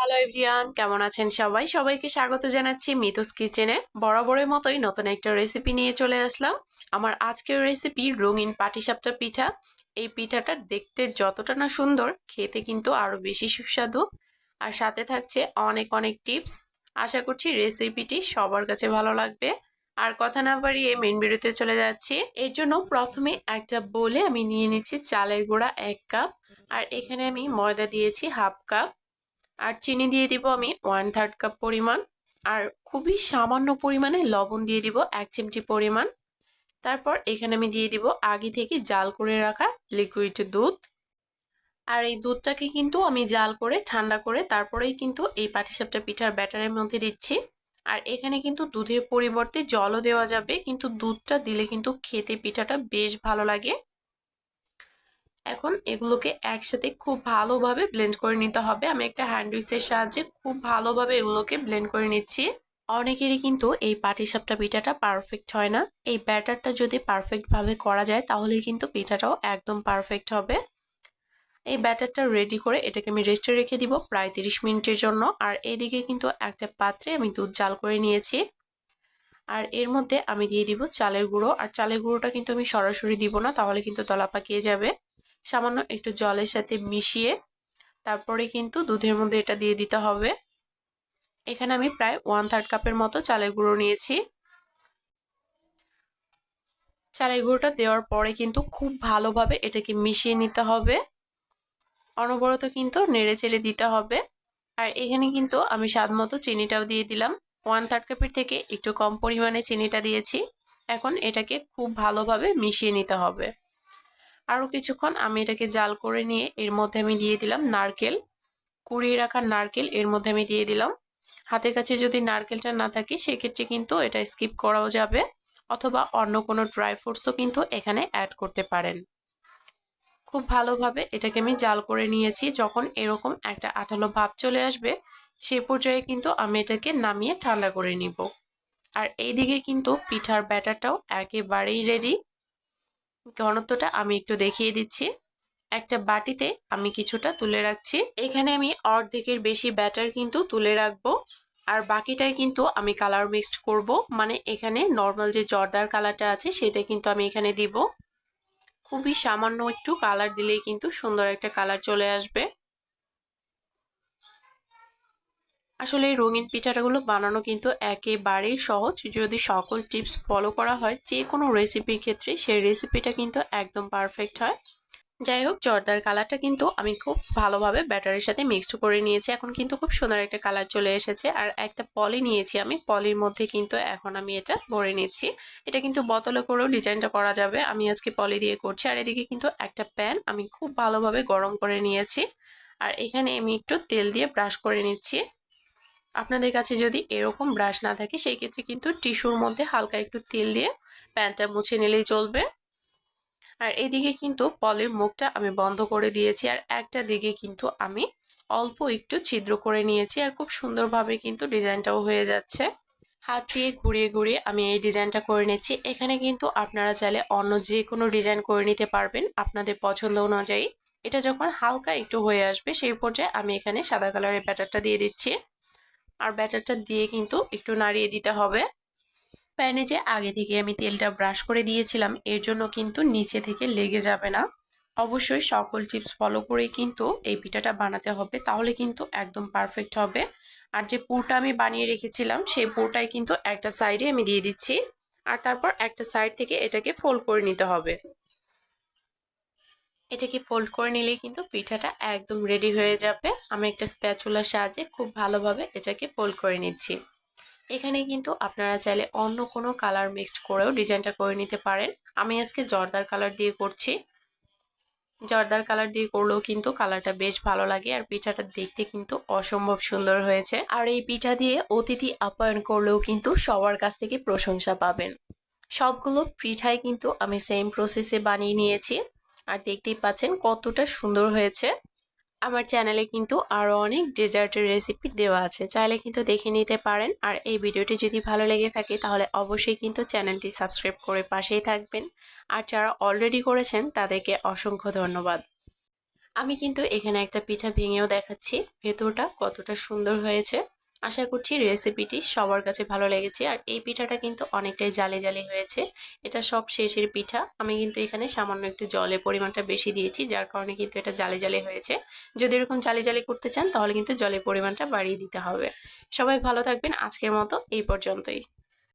Hello everyone, কেমন আছেন সবাই? সবাইকে স্বাগত জানাচ্ছি মিতুস কিচেনে। বরাবরের মতোই নতুন একটা রেসিপি নিয়ে চলে আসলাম। আমার আজকের রেসিপি রঙিন পাটিসাপটা পিঠা। এই পিঠাটা দেখতে যতটা না সুন্দর, খেতে কিন্তু আরো বেশি সুস্বাদু। আর সাথে থাকছে অনেক অনেক টিপস। আশা করছি রেসিপিটি সবার কাছে ভালো লাগবে। আর কথা না বাড়িয়ে মেন ভিডিওতে চলে যাচ্ছি। এর জন্য প্রথমে একটা বোলে আমি নিয়ে নিচ্ছি চালের গুঁড়া 1 কাপ। আর এখানে আমি ময়দা দিয়েছি হাফ কাপ। আর চিনি দিয়ে দিব আমি 1/3 কাপ পরিমাণ। আর খুবই সামান্য পরিমাণে লবণ দিয়ে দিব 1 চিমটি পরিমাণ। তারপর এখানে আমি দিয়ে দিব আগে থেকে জাল করে রাখা লিকুইড দুধ। আর এই দুধটাকে কিন্তু আমি জাল করে ঠান্ডা করে তারপরেই কিন্তু এই পাটিসাপটা পিঠার ব্যাটারের মধ্যে দিচ্ছি। আর এখানে কিন্তু দুধের পরিবর্তে জলও দেওয়া যাবে, কিন্তু দুধটা দিলে কিন্তু খেতে পিঠাটা বেশ ভালো লাগে। এখন এগুলোকে একসাথে খুব ভালোভাবে ব্লেন্ড করে নিতে হবে। আমি একটা হ্যান্ড উইচের সাহায্যে খুব ভালোভাবে এগুলোকে ব্লেন্ড করে নিচ্ছি। অনেকেরই কিন্তু এই পাটিসাপটা পিঠাটা পারফেক্ট হয় না। এই ব্যাটারটা যদি পারফেক্ট ভাবে করা যায় তাহলে কিন্তু পিঠাটাও একদম পারফেক্ট হবে। এই ব্যাটারটা রেডি করে এটাকে আমি রেস্টে রেখে দিব প্রায় 30 মিনিটের জন্য। আর এদিকে কিন্তু একটা পাত্রে আমি দুধ জাল করে নিয়েছি। আর এর মধ্যে আমি দিয়ে দিব চালের গুঁড়ো। আর চালের গুঁড়োটা কিন্তু আমি সরাসরি দিব না, তাহলে কিন্তু দলা পাকিয়ে যাবে। সামান্য একটু জলের সাথে মিশিয়ে তারপরে কিন্তু দুধের মধ্যে এটা দিয়ে দিতে হবে। এখানে আমি প্রায় 1/3 কাপের মতো চালের গুঁড়ো নিয়েছি। চালের গুঁড়োটা দেওয়ার পরে কিন্তু খুব ভালোভাবে এটাকে মিশিয়ে নিতে হবে। অনবরত কিন্তু নেড়ে চেড়ে দিতে হবে। আর এখানে কিন্তু আমি স্বাদ মতো চিনিটাও দিয়ে দিলাম। 1/3 কাপের থেকে একটু কম পরিমাণে চিনিটা দিয়েছি। এখন এটাকে খুব ভালোভাবে মিশিয়ে নিতে হবে। আরো কিছুক্ষণ আমি এটাকে জাল করে নিয়ে এর মধ্যে আমি দিয়ে দিলাম নারকেল। কুড়িয়ে রাখা নারকেল এর মধ্যে আমি দিয়ে দিলাম। হাতের কাছে যদি নারকেলটা না থাকে সেক্ষেত্রে কিন্তু এটা স্কিপ করাও যাবে, অথবা অন্য কোনো ড্রাই ফ্রুটসও কিন্তু এখানে অ্যাড করতে পারেন। খুব ভালোভাবে এটাকে আমি জাল করে নিয়েছি। যখন এরকম একটা আঠালো ভাব চলে আসবে সেই পর্যায়ে কিন্তু আমি এটাকে নামিয়ে ঠান্ডা করে নিব। আর এইদিকে কিন্তু পিঠার ব্যাটারটাও একেবারেই রেডি। ঘনত্বটা আমি একটু দেখিয়ে দিচ্ছি। একটা বাটিতে আমি কিছুটা তুলে রাখছি। এখানে আমি অর্ধেকের বেশি ব্যাটার কিন্তু তুলে রাখবো। আর বাকিটাই কিন্তু আমি কালার মিক্সড করব। মানে এখানে নর্মাল যে জর্দার কালারটা আছে সেটা কিন্তু আমি এখানে দিব। খুবই সামান্য একটু কালার দিলেই কিন্তু সুন্দর একটা কালার চলে আসবে। আসলে এই রঙিন পিঠাগুলো বানানো কিন্তু একেবারেই সহজ। যদি সকল টিপস ফলো করা হয় যে কোনো রেসিপির ক্ষেত্রে, সেই রেসিপিটা কিন্তু একদম পারফেক্ট হয়। যাই হোক, জর্দার কালারটা কিন্তু আমি খুব ভালোভাবে ব্যাটারের সাথে মিক্সড করে নিয়েছি। এখন কিন্তু খুব সুন্দর একটা কালার চলে এসেছে। আর একটা পলি নিয়েছি আমি, পলির মধ্যে কিন্তু এখন আমি এটা ভরে নিচ্ছি। এটা কিন্তু বোতলে করেও ডিজাইনটা করা যাবে, আমি আজকে পলি দিয়ে করছি। আর এদিকে কিন্তু একটা প্যান আমি খুব ভালোভাবে গরম করে নিয়েছি। আর এখানে আমি একটু তেল দিয়ে ব্রাশ করে নিচ্ছি। আপনাদের কাছে যদি এরকম ব্রাশ না থাকে সেই ক্ষেত্রে কিন্তু টিস্যুর মধ্যে হালকা একটু তেল দিয়ে প্যানটা মুছে নিলেই চলবে। আর এদিকে কিন্তু পলির মুখটা আমি বন্ধ করে দিয়েছি। আর একটা দিকে কিন্তু আমি অল্প একটু ছিদ্র করে নিয়েছি। আর খুব সুন্দরভাবে কিন্তু ডিজাইনটাও হয়ে যাচ্ছে। হাত দিয়ে ঘুরিয়ে ঘুরিয়ে আমি এই ডিজাইনটা করে নিচ্ছি। এখানে কিন্তু আপনারা চাইলে অন্য যে কোনো ডিজাইন করে নিতে পারবেন আপনাদের পছন্দ অনুযায়ী। এটা যখন হালকা একটু হয়ে আসবে সেই পর্যায়ে আমি এখানে সাদা কালারের ব্যাটারটা দিয়ে দিচ্ছি। আর ব্যাটারটা দিয়ে কিন্তু একটু নাড়িয়ে দিতে হবে। প্যানে যে আগে থেকে আমি তেলটা ব্রাশ করে দিয়েছিলাম এর জন্য কিন্তু নিচে থেকে লেগে যাবে না। অবশ্যই সকল টিপস ফলো করেই কিন্তু এই পিঠাটা বানাতে হবে, তাহলে কিন্তু একদম পারফেক্ট হবে। আর যে পুরটা আমি বানিয়ে রেখেছিলাম সেই পুরটাই কিন্তু একটা সাইডে আমি দিয়ে দিচ্ছি। আর তারপর একটা সাইড থেকে এটাকে ফোল্ড করে নিতে হবে। এটাকে ফোল্ড করে নিলেই কিন্তু পিঠাটা একদম রেডি হয়ে যাবে। আমি একটা স্প্যাচুলার সাহায্যে খুব ভালোভাবে এটাকে ফোল্ড করে নিচ্ছি। এখানে কিন্তু আপনারা চাইলে অন্য কোনো কালার মিক্সড করেও ডিজাইনটা করে নিতে পারেন। আমি আজকে জর্দার কালার দিয়ে করছি। জর্দার কালার দিয়ে করলেও কিন্তু কালারটা বেশ ভালো লাগে। আর পিঠাটা দেখতে কিন্তু অসম্ভব সুন্দর হয়েছে। আর এই পিঠা দিয়ে অতিথি আপ্যায়ন করলেও কিন্তু সবার কাছ থেকে প্রশংসা পাবেন। সবগুলো পিঠাই কিন্তু আমি সেম প্রসেসে বানিয়ে নিয়েছি। আর দেখতেই পাচ্ছেন কতটা সুন্দর হয়েছে। আমার চ্যানেলে কিন্তু আরো অনেক ডেজার্টের রেসিপি দেওয়া আছে, চাইলে কিন্তু দেখে নিতে পারেন। আর এই ভিডিওটি যদি ভালো লেগে থাকে তাহলে অবশ্যই কিন্তু চ্যানেলটি সাবস্ক্রাইব করে পাশেই থাকবেন। আর যারা অলরেডি করেছেন তাদেরকে অসংখ্য ধন্যবাদ। আমি কিন্তু এখানে একটা পিঠা ভেঙেও দেখাচ্ছি ভেতরটা কতটা সুন্দর হয়েছে। আশা করছি রেসিপিটি সবার কাছে ভালো লেগেছে। আর এই পিঠাটা কিন্তু অনেকটাই জালি জালি হয়েছে। এটা সব শেষের পিঠা। আমি কিন্তু এখানে সামান্য একটু জলের পরিমাণটা বেশি দিয়েছি, যার কারণে কিন্তু এটা জালি জালি হয়েছে। যদি এরকম জালি জালি করতে চান তাহলে কিন্তু জলের পরিমাণটা বাড়িয়ে দিতে হবে। সবাই ভালো থাকবেন। আজকের মতো এই পর্যন্তই।